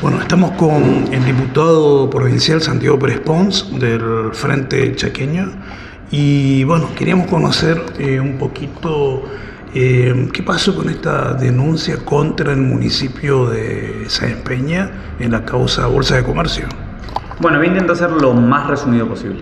Bueno, estamos con el diputado provincial Santiago Pérez Pons del Frente Chaqueño y bueno, queríamos conocer un poquito qué pasó con esta denuncia contra el municipio de Sáenz Peña en la causa Bolsa de Comercio. Bueno, voy a intentar hacer lo más resumido posible.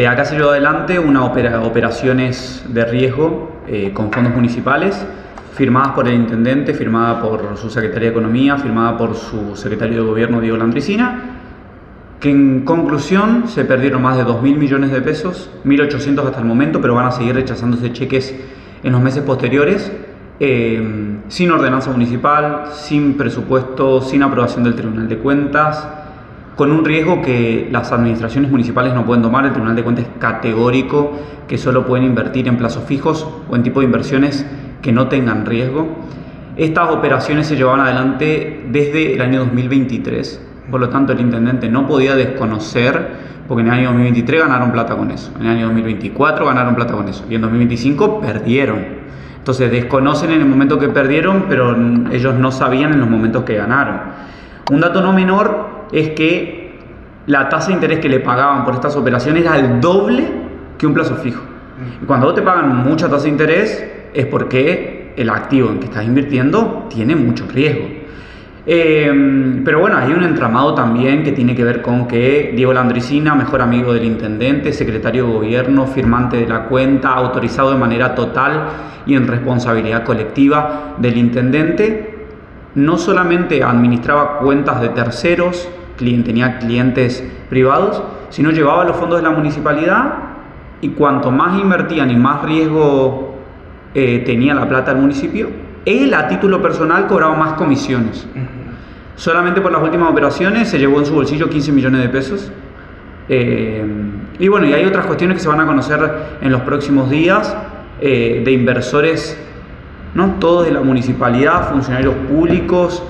Acá se llevó adelante operaciones de riesgo con fondos municipales, firmadas por el intendente, firmada por su secretaria de Economía, firmada por su secretario de Gobierno, Diego Landricina, que en conclusión se perdieron más de 2.000 millones de pesos, 1.800 hasta el momento, pero van a seguir rechazándose cheques en los meses posteriores, sin ordenanza municipal, sin presupuesto, sin aprobación del Tribunal de Cuentas, con un riesgo que las administraciones municipales no pueden tomar. El Tribunal de Cuentas es categórico, que solo pueden invertir en plazos fijos o en tipo de inversiones que no tengan riesgo. Estas operaciones se llevaban adelante desde el año 2023, por lo tanto el intendente no podía desconocer, porque en el año 2023 ganaron plata con eso, en el año 2024 ganaron plata con eso y en 2025 perdieron. Entonces desconocen en el momento que perdieron, pero ellos no sabían en los momentos que ganaron. Un dato no menor es que la tasa de interés que le pagaban por estas operaciones era el doble que un plazo fijo. Y cuando vos te pagan mucha tasa de interés es porque el activo en que estás invirtiendo tiene mucho riesgo. Pero bueno, hay un entramado también que tiene que ver con que Diego Landricina, mejor amigo del intendente, secretario de Gobierno, firmante de la cuenta, autorizado de manera total y en responsabilidad colectiva del intendente, no solamente administraba cuentas de terceros, tenía clientes privados, sino llevaba los fondos de la municipalidad y cuanto más invertían y más riesgo tenía la plata del municipio, él a título personal cobraba más comisiones. Solamente por las últimas operaciones se llevó en su bolsillo 15 millones de pesos. Y bueno, y hay otras cuestiones que se van a conocer en los próximos días de inversores, ¿no? Todos de la municipalidad, funcionarios públicos,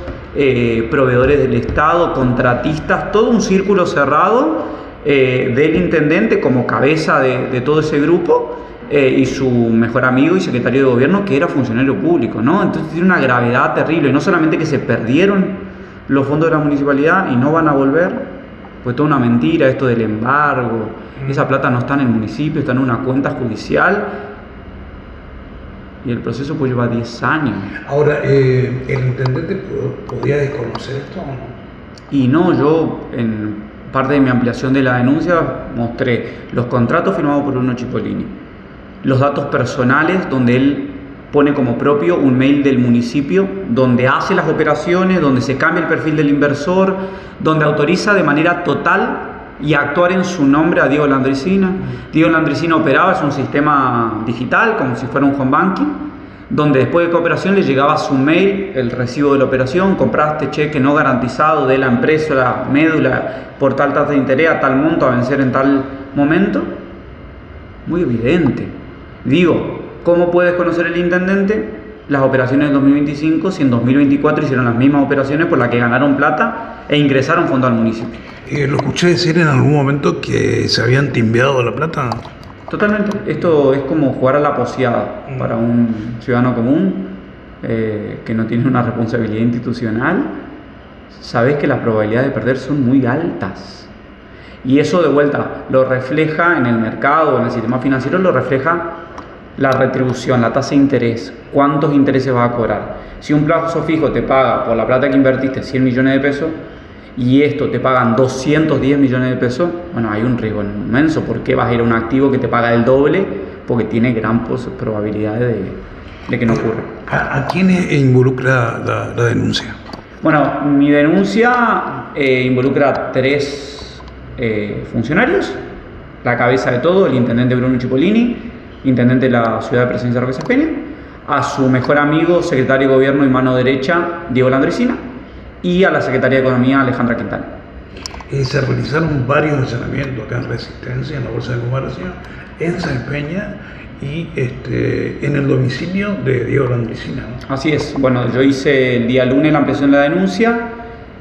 proveedores del Estado, contratistas, todo un círculo cerrado del intendente como cabeza de todo ese grupo. Y su mejor amigo y secretario de Gobierno, que era funcionario público, ¿no? Entonces tiene una gravedad terrible, no solamente que se perdieron los fondos de la municipalidad y no van a volver, pues toda una mentira esto del embargo, esa plata no está en el municipio, está en una cuenta judicial y el proceso pues lleva 10 años. Ahora, ¿el intendente podía desconocer esto o no? Y no, yo en parte de mi ampliación de la denuncia mostré los contratos firmados por Bruno Cipollini, los datos personales donde él pone como propio un mail del municipio donde hace las operaciones, donde se cambia el perfil del inversor, donde autoriza de manera total y actuar en su nombre a Diego Landricina. Diego Landricina operaba, es un sistema digital como si fuera un home banking, donde después de cada operación le llegaba a su mail el recibo de la operación, compraste cheque no garantizado de la empresa, la médula por tal tasa de interés a tal monto a vencer en tal momento. Muy evidente. Digo, ¿cómo puede desconocer el intendente las operaciones del 2025 si en 2024 hicieron las mismas operaciones por las que ganaron plata e ingresaron fondos al municipio? ¿Lo escuché decir en algún momento que se habían timbiado la plata? Totalmente. Esto es como jugar a la poseada para un ciudadano común que no tiene una responsabilidad institucional. Sabes que las probabilidades de perder son muy altas. Y eso de vuelta lo refleja en el mercado, en el sistema financiero, lo refleja la retribución, la tasa de interés, cuántos intereses vas a cobrar. Si un plazo fijo te paga por la plata que invertiste 100 millones de pesos y esto te pagan 210 millones de pesos, bueno, hay un riesgo inmenso. ¿Por qué vas a ir a un activo que te paga el doble? Porque tiene gran probabilidad de que no ocurra. ¿A quién involucra la denuncia? Bueno, mi denuncia involucra a 3 funcionarios, la cabeza de todo, el intendente Bruno Cipollini, intendente de la ciudad de Presencia Roque Sáenz Peña, a su mejor amigo, secretario de Gobierno y mano derecha, Diego Landricina, y a la secretaria de Economía, Alejandra Quintana. Se realizaron varios allanamientos acá en Resistencia, en la Bolsa de Comercio, en Sáenz Peña y en el domicilio de Diego Landricina, ¿no? Así es. Bueno, yo hice el día lunes la ampliación de la denuncia.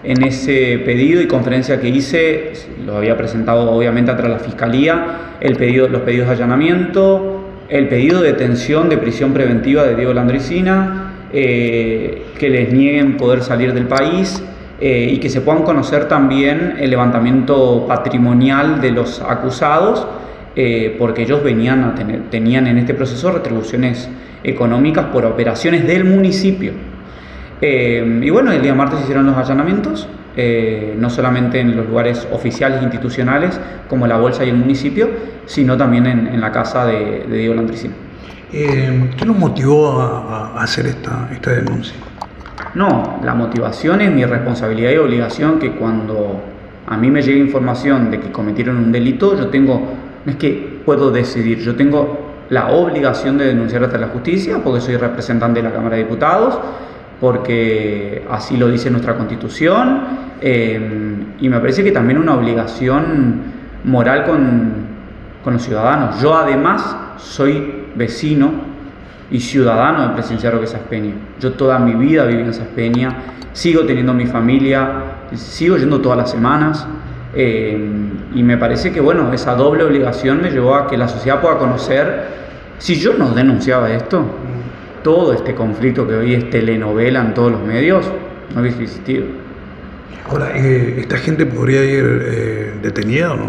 En ese pedido y conferencia que hice, lo había presentado obviamente ante la Fiscalía, los pedidos de allanamiento, el pedido de detención de prisión preventiva de Diego Landricina, que les nieguen poder salir del país, y que se puedan conocer también el levantamiento patrimonial de los acusados, porque ellos tenían en este proceso retribuciones económicas por operaciones del municipio. Y bueno, el día martes se hicieron los allanamientos, no solamente en los lugares oficiales e institucionales como la Bolsa y el municipio, sino también en la casa de Diego Landricina. ¿Qué nos motivó a hacer esta denuncia? No, la motivación es mi responsabilidad y obligación, que cuando a mí me llega información de que cometieron un delito, no es que puedo decidir, yo tengo la obligación de denunciar ante la justicia, porque soy representante de la Cámara de Diputados, porque así lo dice nuestra Constitución, y me parece que también una obligación moral con los ciudadanos. Yo además soy vecino y ciudadano de Presidencial Roque Saspeña. Yo toda mi vida viví en Saspeña, sigo teniendo mi familia, sigo yendo todas las semanas, y me parece que bueno, esa doble obligación me llevó a que la sociedad pueda conocer. Si yo no denunciaba esto, todo este conflicto que hoy es telenovela en todos los medios no hubiese existido. Ahora, ¿esta gente podría ir detenida o no?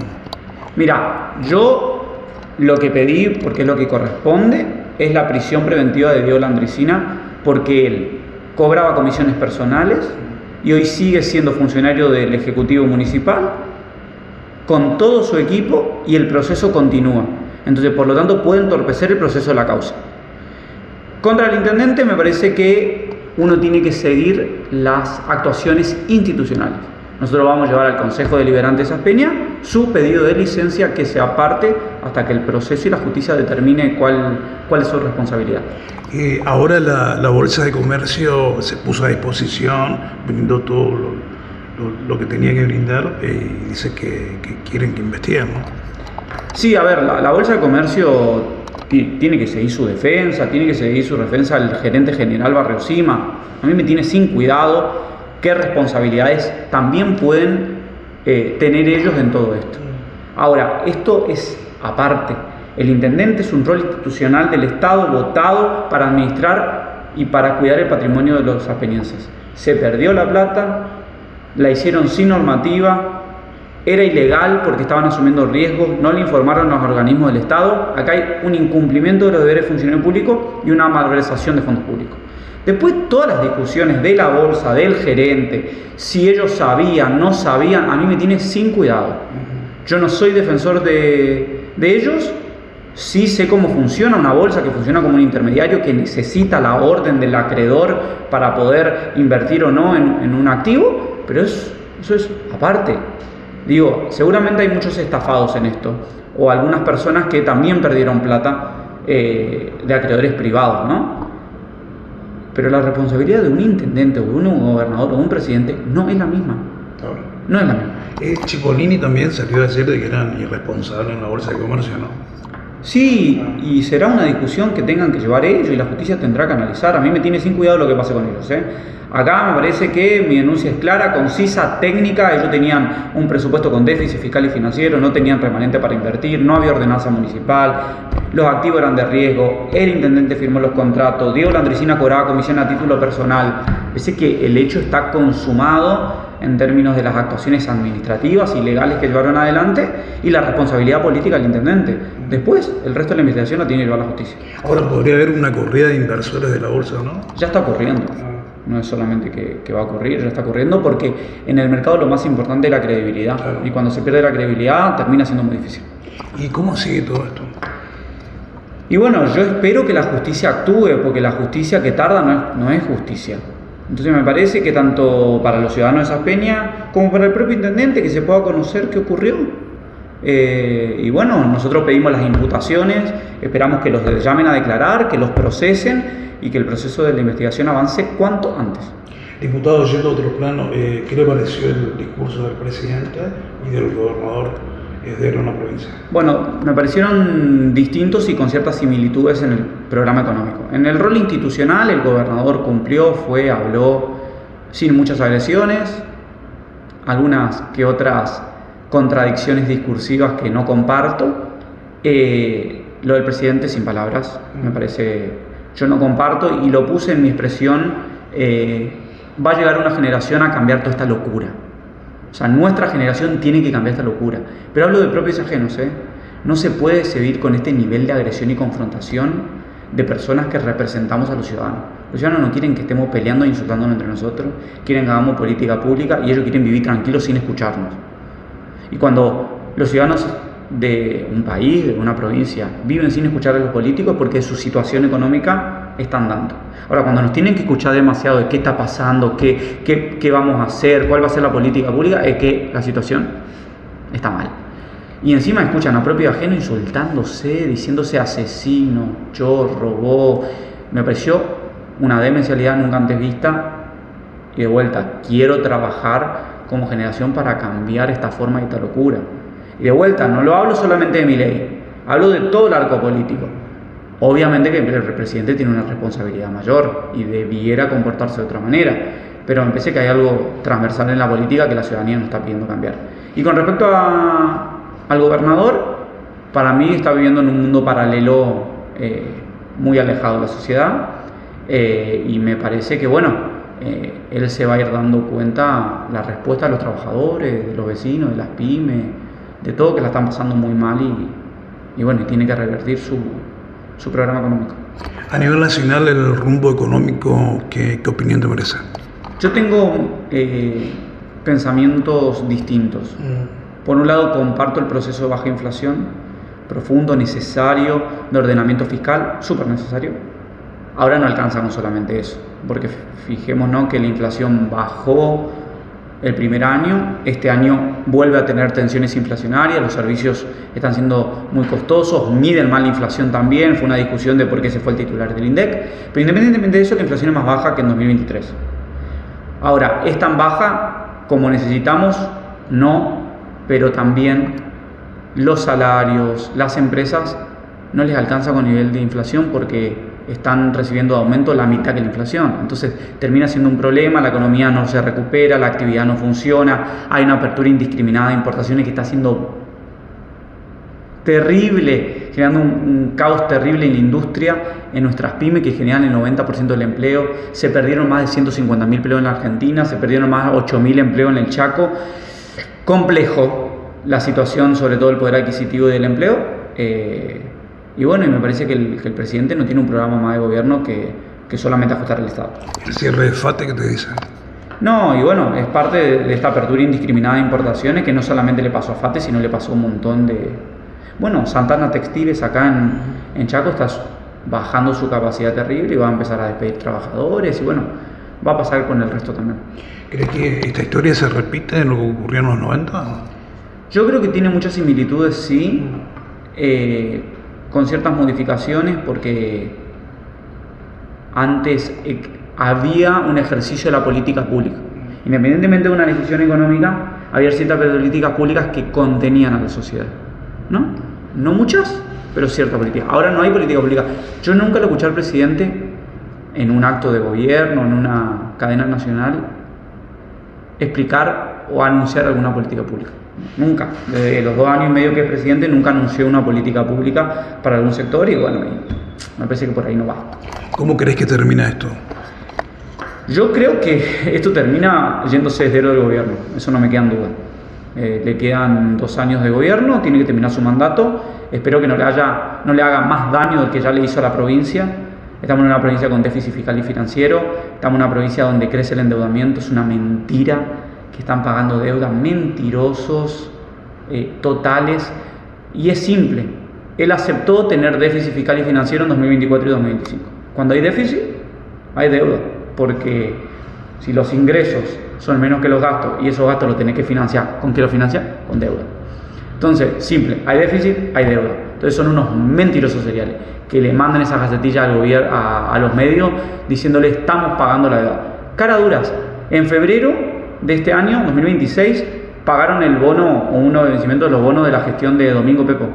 Mira, yo lo que pedí, porque es lo que corresponde, es la prisión preventiva de Diego Landricina, porque él cobraba comisiones personales y hoy sigue siendo funcionario del Ejecutivo Municipal con todo su equipo, y el proceso continúa. Entonces, por lo tanto, puede entorpecer el proceso de la causa. Contra el intendente me parece que uno tiene que seguir las actuaciones institucionales. Nosotros vamos a llevar al Consejo Deliberante de Saspeña su pedido de licencia, que se aparte hasta que el proceso y la justicia determine cuál es su responsabilidad. Ahora la Bolsa de Comercio se puso a disposición, brindó todo lo que tenía que brindar, y dice que quieren que investiguen, ¿no? Sí, a ver, la Bolsa de Comercio tiene que seguir su defensa, tiene que seguir su defensa el gerente general Barriosima. A mí me tiene sin cuidado qué responsabilidades también pueden tener ellos en todo esto. Ahora, esto es aparte. El intendente es un rol institucional del Estado votado para administrar y para cuidar el patrimonio de los saspeñenses. Se perdió la plata, la hicieron sin normativa, era ilegal porque estaban asumiendo riesgos, no le informaron a los organismos del Estado. Acá hay un incumplimiento de los deberes de funcionario público y una malversación de fondos públicos. Después, todas las discusiones de la bolsa, del gerente, si ellos sabían, no sabían, a mí me tiene sin cuidado. Yo no soy defensor de ellos, sí sé cómo funciona una bolsa, que funciona como un intermediario que necesita la orden del acreedor para poder invertir o no en un activo, pero eso es aparte. Digo, seguramente hay muchos estafados en esto, o algunas personas que también perdieron plata de acreedores privados, ¿no? Pero la responsabilidad de un intendente, o de un gobernador, o de un presidente, no es la misma. No es la misma. Cipollini también salió a decir de que eran irresponsables en la Bolsa de Comercio, ¿no? Sí, y será una discusión que tengan que llevar ellos y la justicia tendrá que analizar. A mí me tiene sin cuidado lo que pase con ellos, ¿eh? Acá me parece que mi denuncia es clara, concisa, técnica. Ellos tenían un presupuesto con déficit fiscal y financiero, no tenían remanente para invertir, no había ordenanza municipal, los activos eran de riesgo, el intendente firmó los contratos, Diego Landricina cobraba comisión a título personal. Parece que el hecho está consumado en términos de las actuaciones administrativas y legales que llevaron adelante y la responsabilidad política del intendente. Después, el resto de la investigación la tiene que llevar la justicia. Ahora podría haber una corrida de inversores de la bolsa, ¿no? Ya está ocurriendo. No es solamente que va a ocurrir, ya está ocurriendo, porque en el mercado lo más importante es la credibilidad. Claro. Y cuando se pierde la credibilidad termina siendo muy difícil. ¿Y cómo sigue todo esto? Y bueno, yo espero que la justicia actúe, porque la justicia que tarda no es justicia. Entonces me parece que tanto para los ciudadanos de Saspeña como para el propio intendente, que se pueda conocer qué ocurrió. Y bueno, nosotros pedimos las imputaciones, esperamos que los llamen a declarar, que los procesen y que el proceso de la investigación avance cuanto antes. Diputado, yendo a otro plano, ¿qué le pareció el discurso del presidente y del gobernador de la provincia? Bueno, me parecieron distintos y con ciertas similitudes en el programa económico. En el rol institucional, el gobernador cumplió, habló sin muchas agresiones, algunas que otras contradicciones discursivas que no comparto. Lo del presidente sin palabras, me parece, yo no comparto, y lo puse en mi expresión va a llegar una generación a cambiar toda esta locura. O sea, nuestra generación tiene que cambiar esta locura. Pero hablo de propios y ajenos, ¿eh? No se puede seguir con este nivel de agresión y confrontación de personas que representamos a los ciudadanos. Los ciudadanos no quieren que estemos peleando e insultándonos entre nosotros, quieren que hagamos política pública y ellos quieren vivir tranquilos sin escucharnos. Y cuando los ciudadanos de un país, de una provincia, viven sin escuchar a los políticos porque su situación económica están dando. Ahora, cuando nos tienen que escuchar demasiado de qué está pasando, qué vamos a hacer, cuál va a ser la política pública, es que la situación está mal. Y encima escuchan a propio y ajeno insultándose, diciéndose asesino, chorro, bobo. Me pareció una demencialidad nunca antes vista. Y de vuelta, quiero trabajar como generación para cambiar esta forma y esta locura. Y de vuelta, no lo hablo solamente de Milei, hablo de todo el arco político. Obviamente que el presidente tiene una responsabilidad mayor y debiera comportarse de otra manera, pero me parece que hay algo transversal en la política que la ciudadanía nos está pidiendo cambiar. Y con respecto al gobernador, para mí está viviendo en un mundo paralelo muy alejado de la sociedad, y me parece que él se va a ir dando cuenta la respuesta de los trabajadores, de los vecinos, de las pymes, de todo, que la están pasando muy mal y tiene que revertir su programa económico. A nivel nacional, el rumbo económico, ¿qué opinión te merece? Yo tengo pensamientos distintos. Por un lado, comparto el proceso de baja inflación, profundo, necesario, de ordenamiento fiscal, súper necesario. Ahora no alcanzamos solamente eso, porque fijémonos que la inflación bajó el primer año, este año vuelve a tener tensiones inflacionarias, los servicios están siendo muy costosos, miden mal la inflación también, fue una discusión de por qué se fue el titular del INDEC, pero independientemente de eso, la inflación es más baja que en 2023. Ahora, ¿es tan baja como necesitamos? No, pero también los salarios, las empresas no les alcanza con nivel de inflación porque están recibiendo de aumento la mitad que la inflación. Entonces termina siendo un problema, la economía no se recupera, la actividad no funciona, hay una apertura indiscriminada de importaciones que está siendo terrible, generando un caos terrible en la industria, en nuestras pymes que generan el 90% del empleo. Se perdieron más de 150.000 empleos en la Argentina, se perdieron más de 8.000 empleos en el Chaco. Complejo la situación, sobre todo el poder adquisitivo del empleo. Y me parece que el presidente no tiene un programa más de gobierno que solamente ajustar el Estado. ¿El cierre de FATE qué te dice? No, es parte de esta apertura indiscriminada de importaciones que no solamente le pasó a FATE, sino le pasó a un montón de... Santana Textiles acá en Chaco está bajando su capacidad terrible y va a empezar a despedir trabajadores y va a pasar con el resto también. ¿Crees que esta historia se repite en lo que ocurrió en los 90? Yo creo que tiene muchas similitudes, sí, con ciertas modificaciones, porque antes había un ejercicio de la política pública. Independientemente de una decisión económica, había ciertas políticas públicas que contenían a la sociedad, ¿no? No muchas, pero cierta política. Ahora no hay política pública. Yo nunca lo escuché al presidente en un acto de gobierno, en una cadena nacional, explicar o anunciar alguna política pública. Nunca. Desde los 2 años y medio que es presidente, nunca anunció una política pública para algún sector y me parece que por ahí no va. ¿Cómo crees que termina esto? Yo creo que esto termina yéndose desde el gobierno, eso no me queda en duda. Le quedan 2 años de gobierno, tiene que terminar su mandato. Espero que no le haga más daño del que ya le hizo a la provincia. Estamos en una provincia con déficit fiscal y financiero, estamos en una provincia donde crece el endeudamiento, es una mentira que están pagando deuda, mentirosos totales, y es simple. Él aceptó tener déficit fiscal y financiero en 2024 y 2025. Cuando hay déficit, hay deuda, porque si los ingresos son menos que los gastos y esos gastos los tenés que financiar, ¿con qué los financias? Con deuda. Entonces, simple, hay déficit, hay deuda. Entonces son unos mentirosos seriales que le mandan esas gacetillas al gobierno, a los medios, diciéndole estamos pagando la deuda. Cara duras. En febrero de este año, 2026, pagaron el bono o uno de vencimiento de los bonos de la gestión de Domingo Pepo.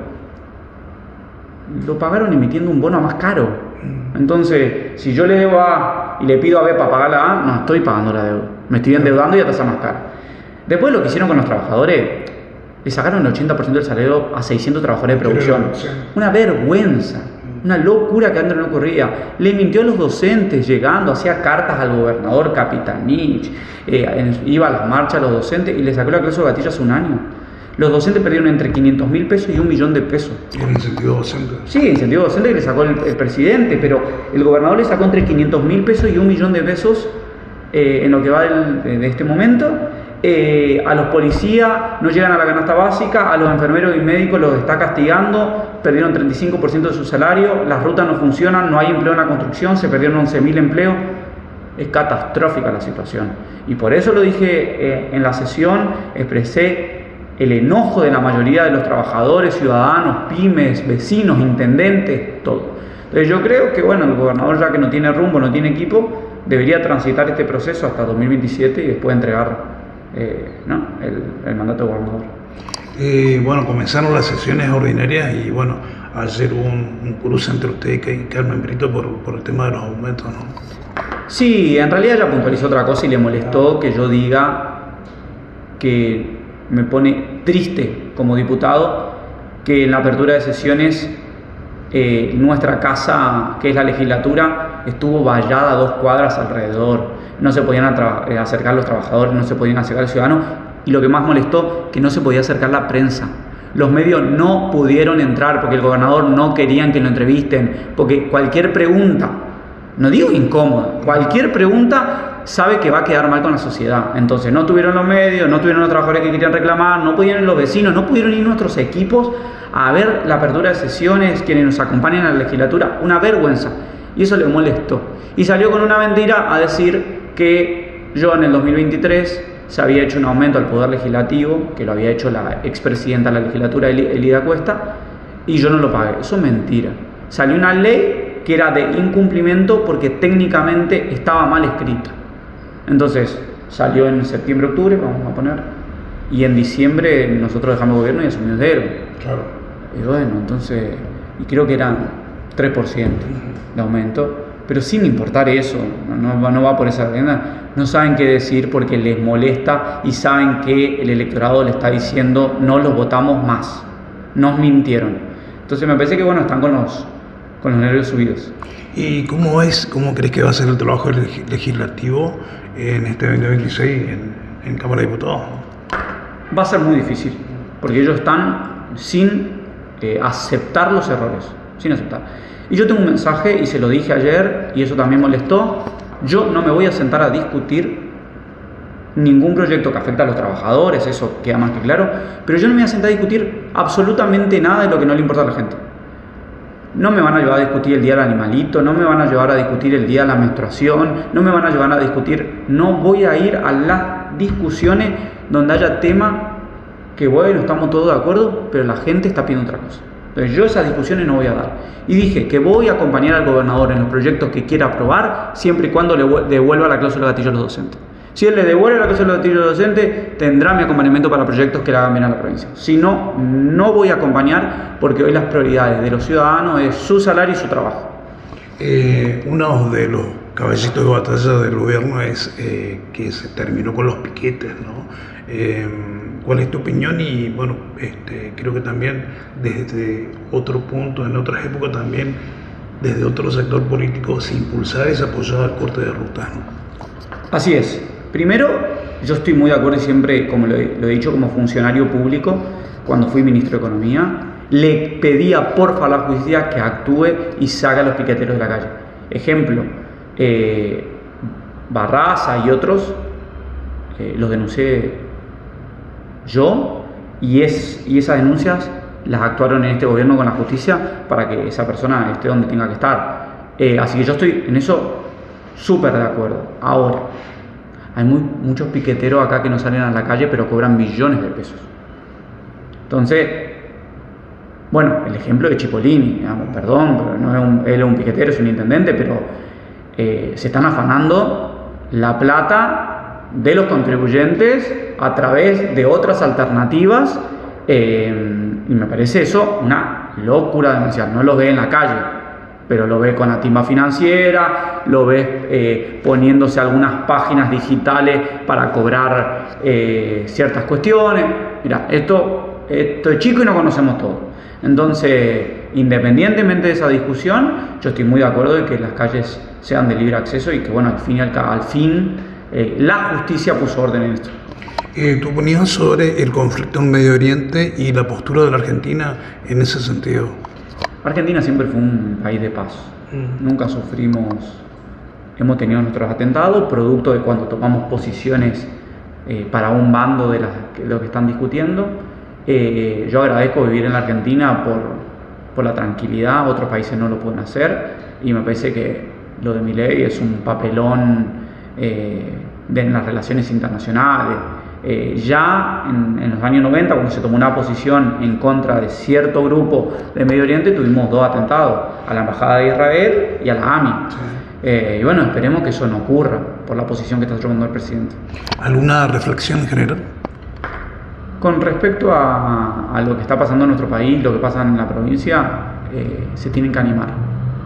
Lo pagaron emitiendo un bono más caro. Entonces, si yo le debo a A y le pido a B para pagar la A, no estoy pagando la deuda. Me estoy endeudando y a tasa más cara. Después lo que hicieron con los trabajadores, le sacaron el 80% del salario a 600 trabajadores de producción. Una vergüenza. Una locura que antes no ocurría. Le mintió a los docentes llegando, hacía cartas al gobernador Capitanich, iba a las marchas a los docentes y le sacó la cláusula gatilla hace un año. Los docentes perdieron entre 500.000 pesos y 1 millón de pesos. ¿En incentivo docente? Sí, incentivo docente que le sacó el presidente, pero el gobernador le sacó entre 500.000 pesos y 1 millón de pesos en lo que va de este momento. A los policías no llegan a la canasta básica, a los enfermeros y médicos los está castigando, perdieron 35% de su salario, las rutas no funcionan, no hay empleo en la construcción, se perdieron 11.000 empleos. Es catastrófica la situación. Y por eso lo dije en la sesión, expresé el enojo de la mayoría de los trabajadores, ciudadanos, pymes, vecinos, intendentes, todo. Entonces yo creo que bueno, el gobernador, ya que no tiene rumbo, no tiene equipo, debería transitar este proceso hasta 2027 y después entregar el mandato de gobernador. Bueno, comenzaron las sesiones ordinarias y bueno, ayer hubo un cruce entre usted y Carmen Brito por el tema de los aumentos, ¿no? Sí, en realidad ella puntualizó otra cosa y le molestó que yo diga que me pone triste como diputado que en la apertura de sesiones nuestra casa, que es la legislatura, estuvo vallada a 2 cuadras alrededor. No se podían acercar los trabajadores, no se podían acercar los ciudadanos. Y lo que más molestó, que no se podía acercar la prensa. Los medios no pudieron entrar porque el gobernador no querían que lo entrevisten. Porque cualquier pregunta, no digo incómoda, cualquier pregunta sabe que va a quedar mal con la sociedad. Entonces no tuvieron los medios, no tuvieron los trabajadores que querían reclamar, no pudieron los vecinos, no pudieron ir nuestros equipos a ver la apertura de sesiones, quienes nos acompañan a la legislatura. Una vergüenza. Y eso le molestó. Y salió con una mentira a decir que yo en el 2023 se había hecho un aumento al Poder Legislativo, que lo había hecho la expresidenta de la legislatura, Elida Cuesta, y yo no lo pagué. Eso es mentira. Salió una ley que era de incumplimiento porque técnicamente estaba mal escrita. Entonces, salió en septiembre, octubre, vamos a poner, y en diciembre nosotros dejamos el gobierno y asumimos de héroe. Claro. Y bueno, entonces, y creo que eran 3% de aumento. Pero sin importar eso, no va por esa agenda, no saben qué decir porque les molesta y saben que el electorado le está diciendo no los votamos más, nos mintieron. Entonces me parece que bueno, están con los nervios subidos. ¿Y cómo crees que va a ser el trabajo legislativo en este 2026 en Cámara de Diputados? Va a ser muy difícil, porque ellos están sin aceptar los errores, sin aceptar. Y yo tengo un mensaje, y se lo dije ayer, y eso también molestó. Yo no me voy a sentar a discutir ningún proyecto que afecte a los trabajadores, eso queda más que claro, pero yo no me voy a sentar a discutir absolutamente nada de lo que no le importa a la gente. No me van a llevar a discutir el día del animalito, no me van a llevar a discutir el día de la menstruación, no me van a llevar a discutir, no voy a ir a las discusiones donde haya tema que bueno, estamos todos de acuerdo, pero la gente está pidiendo otra cosa. Entonces yo esas discusiones no voy a dar. Y dije que voy a acompañar al gobernador en los proyectos que quiera aprobar, siempre y cuando le devuelva la cláusula gatillo a los docentes. Si él le devuelve la cláusula gatillo a los docentes, tendrá mi acompañamiento para proyectos que le hagan bien a la provincia. Si no, no voy a acompañar porque hoy las prioridades de los ciudadanos es su salario y su trabajo. Uno de los caballitos de batalla del gobierno es que se terminó con los piquetes, ¿no? ¿Cuál es tu opinión? Y bueno, creo que también desde otro punto, en otras épocas también, desde otro sector político, se impulsaba y se apoyaba el corte de rutas, ¿no? Así es. Primero, yo estoy muy de acuerdo y siempre, como lo he dicho como funcionario público, cuando fui ministro de Economía, le pedía porfa a la justicia que actúe y saque a los piqueteros de la calle. Ejemplo, Barraza y otros, los denuncié yo y esas denuncias las actuaron en este gobierno con la justicia para que esa persona esté donde tenga que estar. Así que yo estoy en eso súper de acuerdo. Ahora, hay muchos piqueteros acá que no salen a la calle pero cobran millones de pesos. Entonces, bueno, el ejemplo de Cipollini, digamos, perdón, pero no él es un piquetero, es un intendente, pero se están afanando la plata de los contribuyentes a través de otras alternativas y me parece eso una locura demencial. No lo ve en la calle, pero lo ve con la timba financiera, lo ves poniéndose algunas páginas digitales para cobrar ciertas cuestiones. Mira, esto esto es chico y no conocemos todo. Entonces, independientemente de esa discusión, yo estoy muy de acuerdo en que las calles sean de libre acceso y que, bueno, al fin la justicia puso orden en esto. Tu opinión sobre el conflicto en Medio Oriente y la postura de la Argentina en ese sentido. Argentina siempre fue un país de paz. Nunca hemos tenido nuestros atentados, producto de cuando tomamos posiciones para un bando de lo que están discutiendo. Yo agradezco vivir en la Argentina por la tranquilidad, otros países no lo pueden hacer, y me parece que lo de Milei es un papelón en las relaciones internacionales. Ya en los años 90, cuando se tomó una posición en contra de cierto grupo de Medio Oriente, tuvimos 2 atentados, a la Embajada de Israel y a la AMI. Sí. Y bueno, esperemos que eso no ocurra por la posición que está tomando el presidente. ¿Alguna reflexión en general? Con respecto a lo que está pasando en nuestro país, lo que pasa en la provincia, se tienen que animar.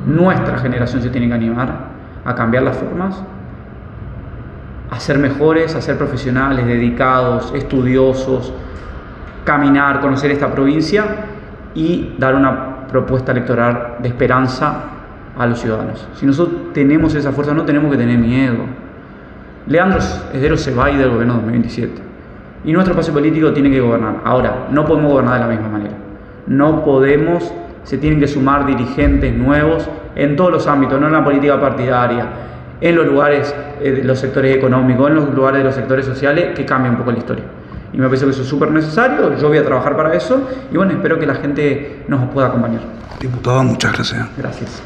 Nuestra generación se tiene que animar a cambiar las formas, a ser mejores, a ser profesionales, dedicados, estudiosos, caminar, conocer esta provincia y dar una propuesta electoral de esperanza a los ciudadanos. Si nosotros tenemos esa fuerza, no tenemos que tener miedo. Leandro Esdero se va a ir del gobierno 2027 y nuestro espacio político tiene que gobernar. Ahora, no podemos gobernar de la misma manera. No podemos, se tienen que sumar dirigentes nuevos en todos los ámbitos, no en la política partidaria, en los lugares de los sectores económicos, en los lugares de los sectores sociales, que cambie un poco la historia. Y me parece que eso es súper necesario, yo voy a trabajar para eso y bueno, espero que la gente nos pueda acompañar. Diputado, muchas gracias. Gracias.